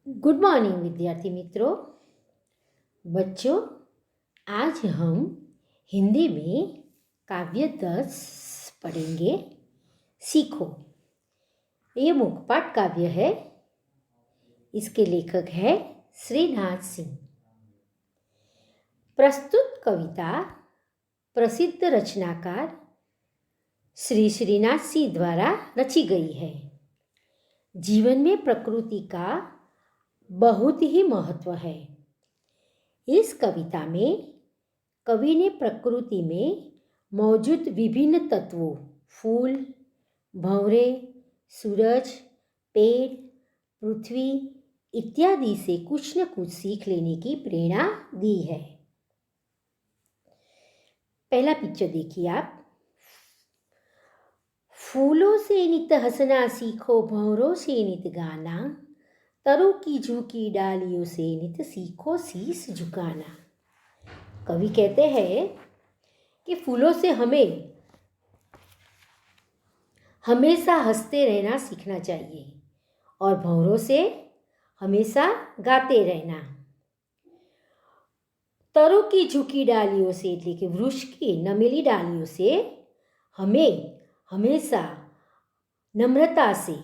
Good morning विद्यार्थी मित्रों। बच्चों, आज हम हिंदी में काव्य 10 पढ़ेंगे। सीखो। ये मुखपाठ काव्य है। इसके लेखक है श्रीनाथ सिंह। प्रस्तुत कविता प्रसिद्ध रचनाकार श्री श्रीनाथ सिंह द्वारा रची गई है। जीवन में प्रकृति का बहुत ही महत्व है। इस कविता में कवि ने प्रकृति में मौजूद विभिन्न तत्वों, फूल, भंवरे, सूरज, पेड़, पृथ्वी इत्यादि से कुछ न कुछ सीख लेने की प्रेरणा दी है। पहला पिक्चर देखिए आप। फूलों से नित हंसना सीखो, भंवरों से नित गाना, तरु की झुकी डालियों से नित सीखो शीश झुकाना। कवि कहते हैं कि फूलों से हमें हमेशा हंसते रहना सीखना चाहिए और भंवरों से हमेशा गाते रहना। तरु की झुकी डालियों से, लेकिन वृक्ष की नमेली डालियों से हमें हमेशा नम्रता से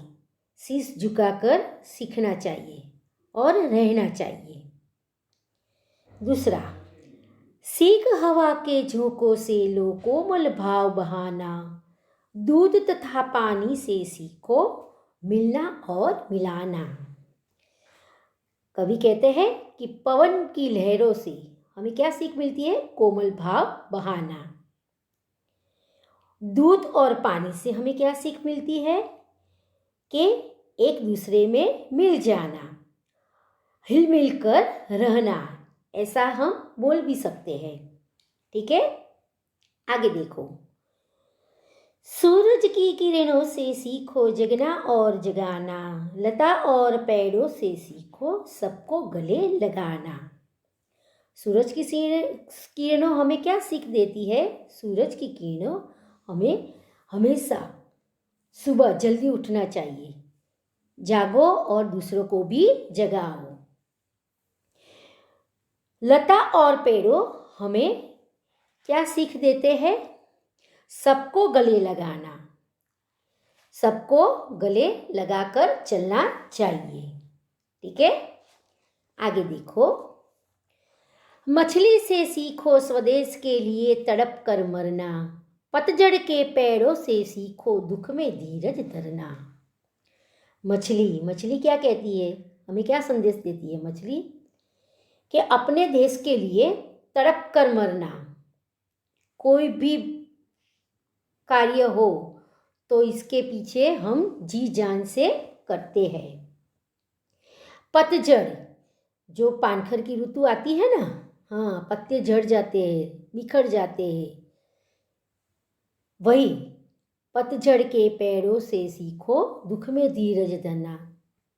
शीश झुकाकर सीखना चाहिए और रहना चाहिए। दूसरा, सीख हवा के झोंकों से लो कोमल भाव बहाना, दूध तथा पानी से सीखो मिलना और मिलाना। कवि कहते हैं कि पवन की लहरों से हमें क्या सीख मिलती है? कोमल भाव बहाना। दूध और पानी से हमें क्या सीख मिलती है? कि एक दूसरे में मिल जाना, हिल मिल कर रहना। ऐसा हम बोल भी सकते हैं। ठीक है, आगे देखो। सूरज की किरणों से सीखो जगना और जगाना, लता और पेड़ों से सीखो सबको गले लगाना। सूरज की किरणों हमें क्या सीख देती है? सूरज की किरणों हमें हमेशा सुबह जल्दी उठना चाहिए, जागो और दूसरों को भी जगाओ। लता और पेड़ों हमें क्या सीख देते हैं? सबको गले लगाना, सबको गले लगाकर चलना चाहिए। ठीक है, आगे देखो। मछली से सीखो स्वदेश के लिए तड़प कर मरना, पतझड़ के पेड़ों से सीखो दुख में धीरज धरना। मछली क्या कहती है? हमें क्या संदेश देती है मछली? कि अपने देश के लिए तड़प कर मरना। कोई भी कार्य हो तो इसके पीछे हम जी जान से करते हैं। पतझड़, जो पानखर की ऋतु आती है ना, हाँ, पत्ते झड़ जाते हैं, बिखर जाते हैं, वही पतझड़ के पेड़ों से सीखो दुख में धीरज धरना।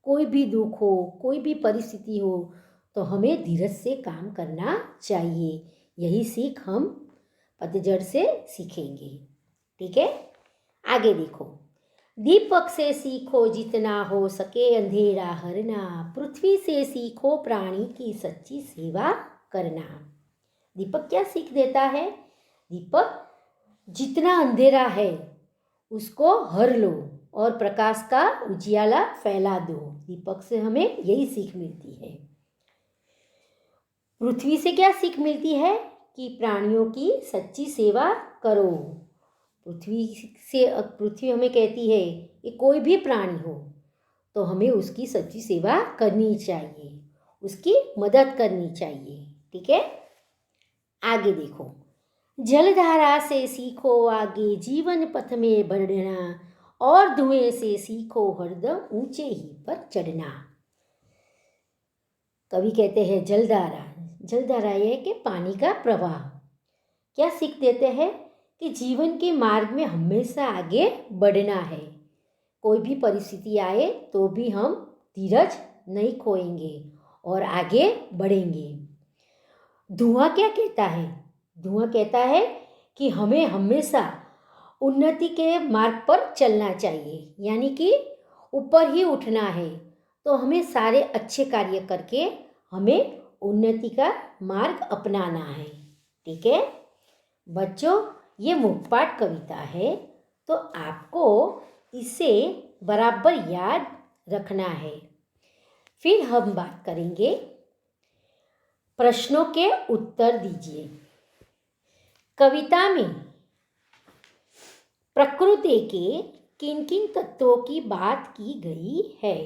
कोई भी दुख हो, कोई भी परिस्थिति हो तो हमें धीरज से काम करना चाहिए। यही सीख हम पतझड़ से सीखेंगे। ठीक है, आगे देखो। दीपक से सीखो जितना हो सके अंधेरा हरना, पृथ्वी से सीखो प्राणी की सच्ची सेवा करना। दीपक क्या सीख देता है? दीपक जितना अंधेरा है उसको हर लो और प्रकाश का उजियाला फैला दो। दीपक से हमें यही सीख मिलती है। पृथ्वी से क्या सीख मिलती है? कि प्राणियों की सच्ची सेवा करो। पृथ्वी हमें कहती है कि कोई भी प्राणी हो तो हमें उसकी सच्ची सेवा करनी चाहिए, उसकी मदद करनी चाहिए। ठीक है, आगे देखो। जलधारा से सीखो आगे जीवन पथ में बढ़ना, और धुएं से सीखो हरदम ऊंचे ही पर चढ़ना। कवि कहते हैं जलधारा यह है कि पानी का प्रवाह। क्या सीख देते हैं? कि जीवन के मार्ग में हमेशा आगे बढ़ना है। कोई भी परिस्थिति आए तो भी हम धीरज नहीं खोएंगे और आगे बढ़ेंगे। धुआं क्या कहता है? धुआं कहता है कि हमें हमेशा उन्नति के मार्ग पर चलना चाहिए, यानी कि ऊपर ही उठना है। तो हमें सारे अच्छे कार्य करके हमें उन्नति का मार्ग अपनाना है। ठीक है बच्चों, ये मुखपाठ कविता है, तो आपको इसे बराबर याद रखना है। फिर हम बात करेंगे, प्रश्नों के उत्तर दीजिए। कविता में प्रकृति के किन किन तत्वों की बात की गई है?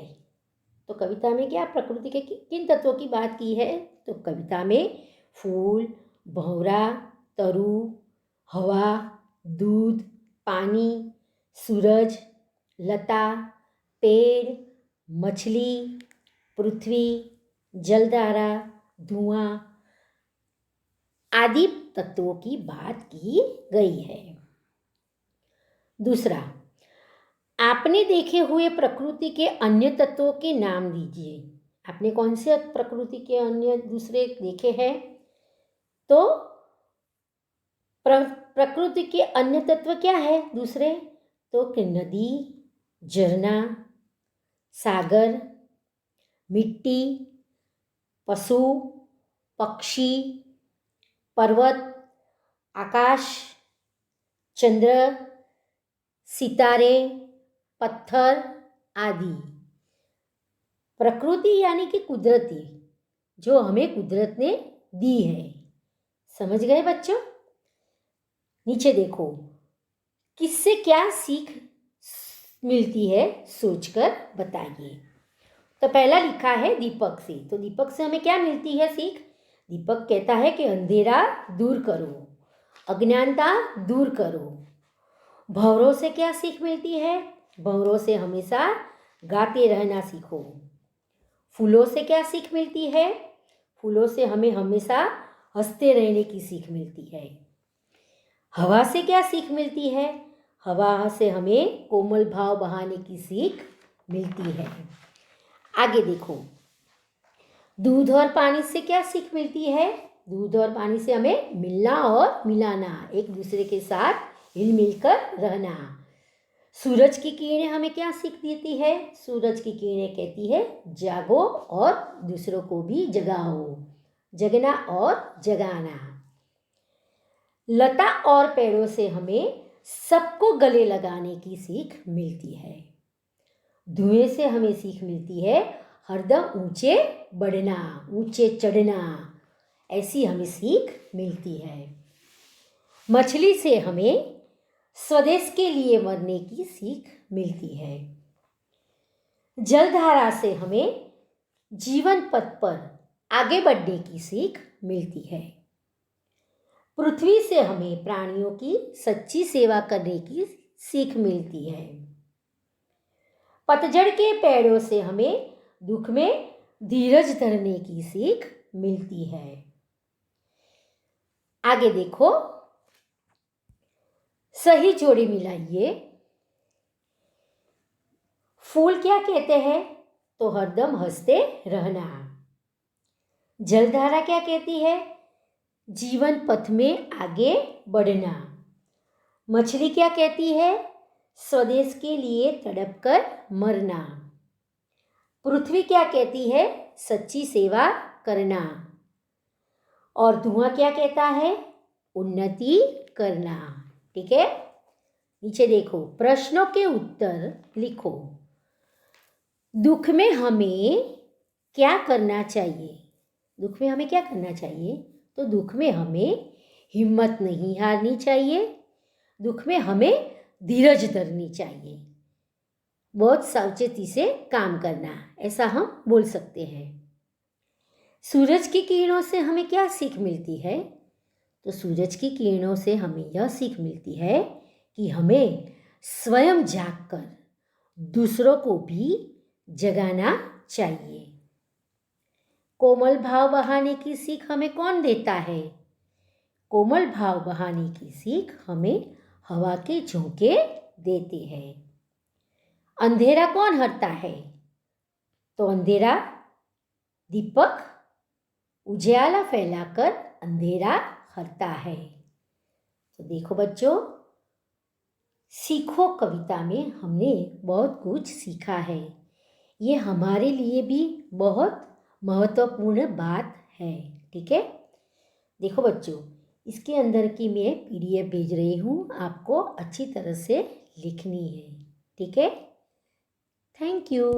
तो कविता में क्या प्रकृति के किन तत्वों की बात की है? तो कविता में फूल, भंवरा, तरु, हवा, दूध, पानी, सूरज, लता, पेड़, मछली, पृथ्वी, जलधारा, धुआं आदि तत्वों की बात की गई है। दूसरा, आपने देखे हुए प्रकृति के अन्य तत्वों के नाम दीजिए। आपने कौन से प्रकृति के अन्य दूसरे देखे हैं? तो प्रकृति के अन्य तत्व क्या है दूसरे? तो कि नदी, झरना, सागर, मिट्टी, पशु, पक्षी, पर्वत, आकाश, चंद्र, सितारे, पत्थर आदि। प्रकृति यानी कि कुदरती, जो हमें कुदरत ने दी है। समझ गए बच्चों? नीचे देखो, किससे क्या सीख मिलती है सोचकर बताइए। तो पहला लिखा है दीपक से, तो दीपक से हमें क्या मिलती है सीख? दीपक कहता है कि अंधेरा दूर करो, अज्ञानता दूर करो। भंवरों से क्या सीख मिलती है? भंवरों से हमेशा गाते रहना सीखो। फूलों से क्या सीख मिलती है? फूलों से हमें हमेशा हंसते रहने की सीख मिलती है। हवा से क्या सीख मिलती है? हवा से हमें कोमल भाव बहाने की सीख मिलती है। आगे देखो, दूध और पानी से क्या सीख मिलती है? दूध और पानी से हमें मिलना और मिलाना, एक दूसरे के साथ हिल मिलकर रहना। सूरज की किरणें हमें क्या सीख देती है? सूरज की किरणें कहती है जागो और दूसरों को भी जगाओ, जगना और जगाना। लता और पेड़ों से हमें सबको गले लगाने की सीख मिलती है। धुएं से हमें सीख मिलती है हरदम ऊंचे बढ़ना, ऊंचे चढ़ना, ऐसी हमें सीख मिलती है। मछली से हमें स्वदेश के लिए मरने की सीख मिलती है। जलधारा से हमें जीवन पथ पर आगे बढ़ने की सीख मिलती है। पृथ्वी से हमें प्राणियों की सच्ची सेवा करने की सीख मिलती है। पतझड़ के पेड़ों से हमें दुख में धीरज धरने की सीख मिलती है। आगे देखो, सही जोड़ी मिलाइए। फूल क्या कहते हैं? तो हरदम हंसते रहना। जलधारा क्या कहती है? जीवन पथ में आगे बढ़ना। मछली क्या कहती है? स्वदेश के लिए तड़प कर मरना। पृथ्वी क्या कहती है? सच्ची सेवा करना। और धुआं क्या कहता है? उन्नति करना। ठीक है, नीचे देखो, प्रश्नों के उत्तर लिखो। दुख में हमें क्या करना चाहिए? दुख में हमें क्या करना चाहिए? तो दुख में हमें हिम्मत नहीं हारनी चाहिए। दुख में हमें धीरज धरनी चाहिए, बहुत सावचेती से काम करना, ऐसा हम बोल सकते हैं। सूरज की किरणों से हमें क्या सीख मिलती है? तो सूरज की किरणों से हमें यह सीख मिलती है कि हमें स्वयं जागकर दूसरों को भी जगाना चाहिए। कोमल भाव बहाने की सीख हमें कौन देता है? कोमल भाव बहाने की सीख हमें हवा के झोंके देते हैं। अंधेरा कौन हरता है? तो अंधेरा दीपक उजाला फैलाकर अंधेरा हरता है। तो देखो बच्चों, सीखो कविता में हमने बहुत कुछ सीखा है। ये हमारे लिए भी बहुत महत्वपूर्ण बात है। ठीक है, देखो बच्चों, इसके अंदर की मैं पीडीएफ भेज रही हूँ, आपको अच्छी तरह से लिखनी है। ठीक है, थैंक यू।